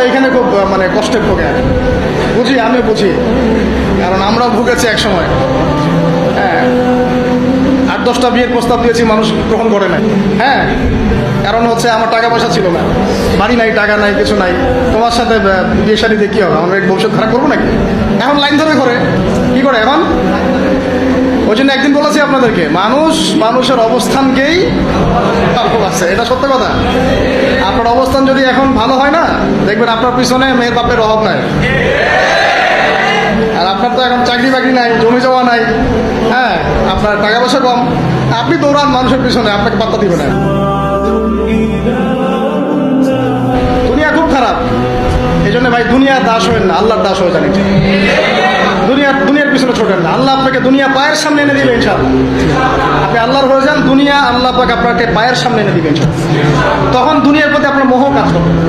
ওরা এখানে খুব মানে কষ্টে ভোগে। বুঝি, আমি বুঝি, কারণ আমরাও ভুগেছি এক সময়। হ্যাঁ, 8-10টা বিয়ের প্রস্তাব দিয়েছি, মানুষ গ্রহণ করে নাই। হ্যাঁ, কারণ হচ্ছে আমার টাকা পয়সা ছিল না, বাড়ি নাই, টাকা নাই, কিছু নাই। তোমার সাথে বিয়ে শাদী দিয়ে কী হবে, আমরা ভবিষ্যৎ খারাপ করবো নাকি? এখন লাইন ধরে করে কি করে এখন। ওই জন্য একদিন বলেছি আপনাদেরকে, মানুষের অবস্থানকেই আছে, এটা সত্য কথা। আপনার অবস্থান যদি এখন ভালো হয় না, দেখবেন আপনার পিছনে মেয়ের বাপের অভাব নাই। আর আপনার তো এখন চাকরি বাকরি নাই, জমি জমা নাই, হ্যাঁ, আপনার টাকা পয়সা কম, আপনি দৌড়ান মানুষের পিছনে, আপনাকে পাত্তা দিবে না। দুনিয়া খুব খারাপ। এই জন্য ভাই দুনিয়ার দাস হবেন না, আল্লাহর দাস হয়ে যান। দুনিয়ার পিছনে ছোটেন না। আল্লাহ আপনাকে দুনিয়া পায়ের সামনে এনে দিবে ইনশাআল্লাহ। আপনি আল্লাহর হয়ে যান, দুনিয়া আল্লাহ পাক আপনাকে পায়ের সামনে এনে দিবে ইনশাআল্লাহ। তখন দুনিয়ার প্রতি আপনার মোহ কাজ হবে।